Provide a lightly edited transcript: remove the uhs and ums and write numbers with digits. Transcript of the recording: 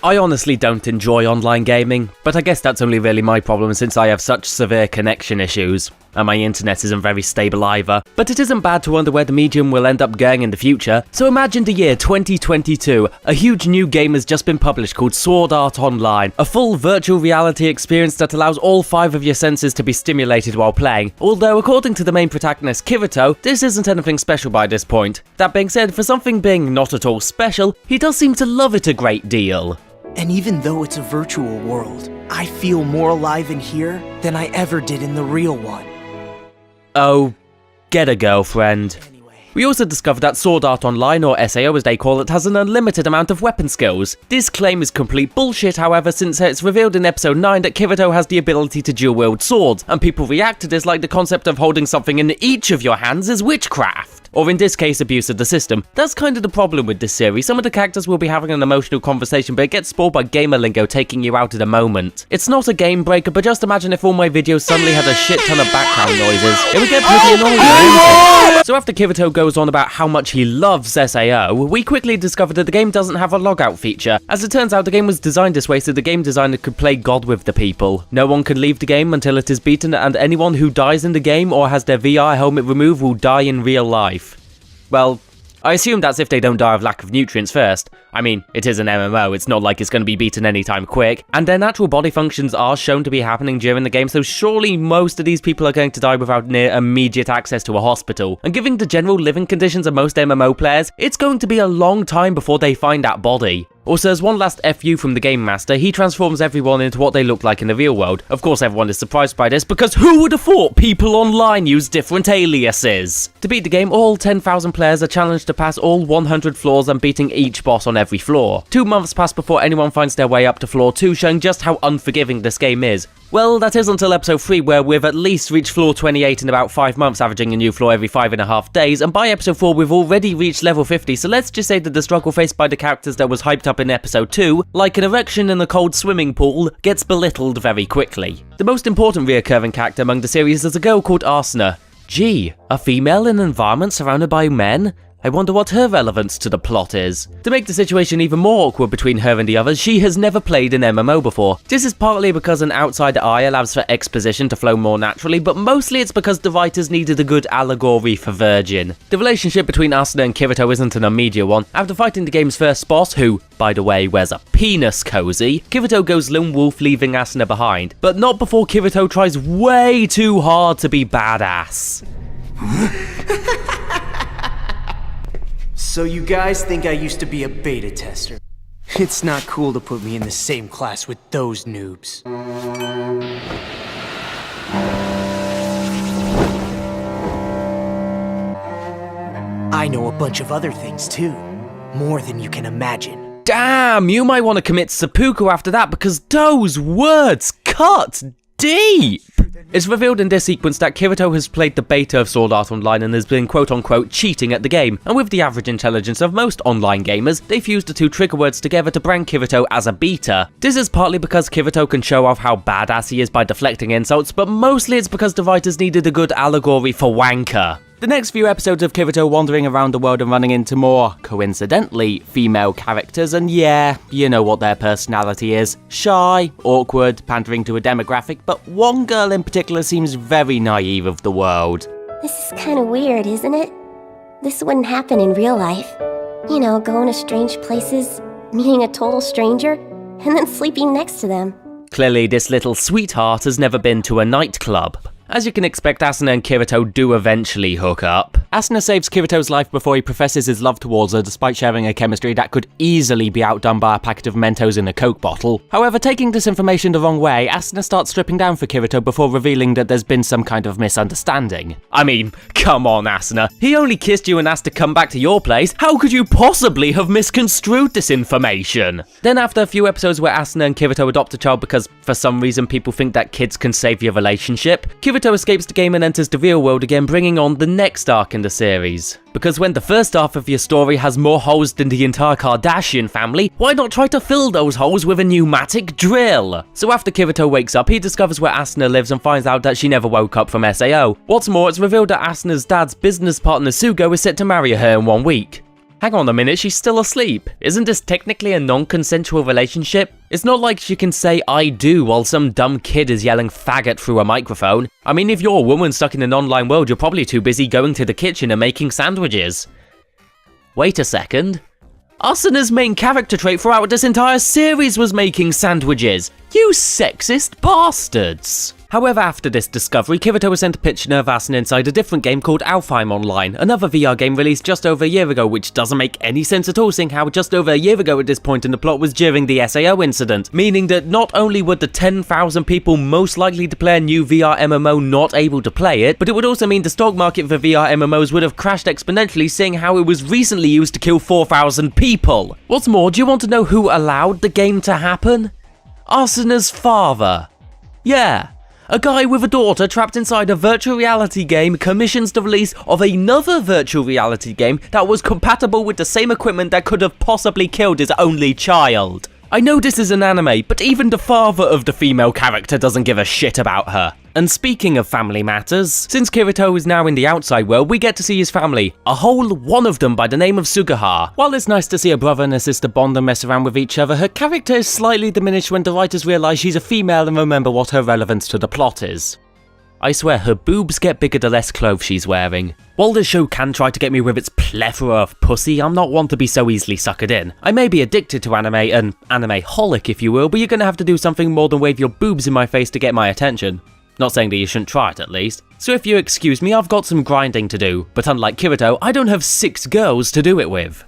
I honestly don't enjoy online gaming, but I guess that's only really my problem since I have such severe connection issues, and my internet isn't very stable either. But it isn't bad to wonder where the medium will end up going in the future. So imagine the year 2022, a huge new game has just been published called Sword Art Online, a full virtual reality experience that allows all 5 of your senses to be stimulated while playing, although according to the main protagonist Kirito, this isn't anything special by this point. That being said, for something being not at all special, he does seem to love it a great deal. And even though it's a virtual world, I feel more alive in here than I ever did in the real one. Oh, get a girlfriend. We also discovered that Sword Art Online, or SAO as they call it, has an unlimited amount of weapon skills. This claim is complete bullshit, however, since it's revealed in episode 9 that Kirito has the ability to dual-wield swords, and people react to this like the concept of holding something in each of your hands is witchcraft. Or in this case, abuse of the system. That's kind of the problem with this series. Some of the characters will be having an emotional conversation, but it gets spoiled by gamer lingo taking you out of the moment. It's not a game breaker, but just imagine if all my videos suddenly had a shit ton of background noises. It would get pretty annoying, wouldn't it? So after Kirito goes on about how much he loves SAO, we quickly discovered that the game doesn't have a logout feature. As it turns out, the game was designed this way so the game designer could play God with the people. No one can leave the game until it is beaten, and anyone who dies in the game or has their VR helmet removed will die in real life. Well, I assume that's if they don't die of lack of nutrients first. I mean, it is an MMO, it's not like it's going to be beaten anytime quick, and their natural body functions are shown to be happening during the game, so surely most of these people are going to die without near immediate access to a hospital. And given the general living conditions of most MMO players, it's going to be a long time before they find that body. Also, as one last FU from the Game Master, he transforms everyone into what they look like in the real world. Of course, everyone is surprised by this, because who would have thought people online use different aliases? To beat the game, all 10,000 players are challenged to pass all 100 floors and beating each boss on every floor. 2 months pass before anyone finds their way up to floor 2, showing just how unforgiving this game is. Well, that is until episode 3, where we've at least reached floor 28 in about 5 months, averaging a new floor every 5.5 days, and by episode 4 we've already reached level 50, so let's just say that the struggle faced by the characters that was hyped up in episode 2, like an erection in a cold swimming pool, gets belittled very quickly. The most important reoccurring character among the series is a girl called Arsena. Gee, a female in an environment surrounded by men? I wonder what her relevance to the plot is. To make the situation even more awkward between her and the others, she has never played an MMO before. This is partly because an outside eye allows for exposition to flow more naturally, but mostly it's because the writers needed a good allegory for Virgin. The relationship between Asuna and Kirito isn't an immediate one. After fighting the game's first boss, who, by the way, wears a penis cozy, Kirito goes lone wolf, leaving Asuna behind. But not before Kirito tries way too hard to be badass. So you guys think I used to be a beta tester? It's not cool to put me in the same class with those noobs. I know a bunch of other things too. More than you can imagine. Damn, you might want to commit seppuku after that, because those words cut deep! It's revealed in this sequence that Kirito has played the beta of Sword Art Online and has been quote-unquote cheating at the game, and with the average intelligence of most online gamers, they fused the 2 trigger words together to brand Kirito as a beta. This is partly because Kirito can show off how badass he is by deflecting insults, but mostly it's because the writers needed a good allegory for wanker. The next few episodes of Kirito wandering around the world and running into more, coincidentally, female characters, and yeah, you know what their personality is. Shy, awkward, pandering to a demographic, but one girl in particular seems very naive of the world. This is kind of weird, isn't it? This wouldn't happen in real life. You know, going to strange places, meeting a total stranger, and then sleeping next to them. Clearly, this little sweetheart has never been to a nightclub. As you can expect, Asuna and Kirito do eventually hook up. Asuna saves Kirito's life before he professes his love towards her, despite sharing a chemistry that could easily be outdone by a packet of Mentos in a Coke bottle. However, taking this information the wrong way, Asuna starts stripping down for Kirito before revealing that there's been some kind of misunderstanding. I mean, come on, Asuna. He only kissed you and asked to come back to your place. How could you possibly have misconstrued this information? Then after a few episodes where Asuna and Kirito adopt a child because for some reason people think that kids can save your relationship, Kirito escapes the game and enters the real world again, bringing on the next arc in the series. Because when the first half of your story has more holes than the entire Kardashian family, why not try to fill those holes with a pneumatic drill? So after Kirito wakes up, he discovers where Asuna lives and finds out that she never woke up from SAO. What's more, it's revealed that Asuna's dad's business partner Sugo is set to marry her in 1 week. Hang on a minute, she's still asleep. Isn't this technically a non-consensual relationship? It's not like she can say I do while some dumb kid is yelling faggot through a microphone. I mean, if you're a woman stuck in an online world, you're probably too busy going to the kitchen and making sandwiches. Wait a second. Asuna's main character trait throughout this entire series was making sandwiches. You sexist bastards! However, after this discovery, Kirito was sent a picture of Asuna inside a different game called Alfheim Online, another VR game released just over a year ago, which doesn't make any sense at all, seeing how just over a year ago at this point in the plot was during the SAO incident, meaning that not only would the 10,000 people most likely to play a new VR MMO not able to play it, but it would also mean the stock market for VR MMOs would have crashed exponentially, seeing how it was recently used to kill 4,000 people. What's more, do you want to know who allowed the game to happen? Asuna's father. Yeah. A guy with a daughter trapped inside a virtual reality game commissions the release of another virtual reality game that was compatible with the same equipment that could have possibly killed his only child. I know this is an anime, but even the father of the female character doesn't give a shit about her. And speaking of family matters, since Kirito is now in the outside world, we get to see his family, a whole one of them by the name of Sugahara. While it's nice to see a brother and a sister bond and mess around with each other, her character is slightly diminished when the writers realise she's a female and remember what her relevance to the plot is. I swear, her boobs get bigger the less clothes she's wearing. While the show can try to get me with its plethora of pussy, I'm not one to be so easily suckered in. I may be addicted to anime, an anime-holic if you will, but you're gonna have to do something more than wave your boobs in my face to get my attention. Not saying that you shouldn't try it at least. So if you excuse me, I've got some grinding to do, but unlike Kirito, I don't have 6 girls to do it with.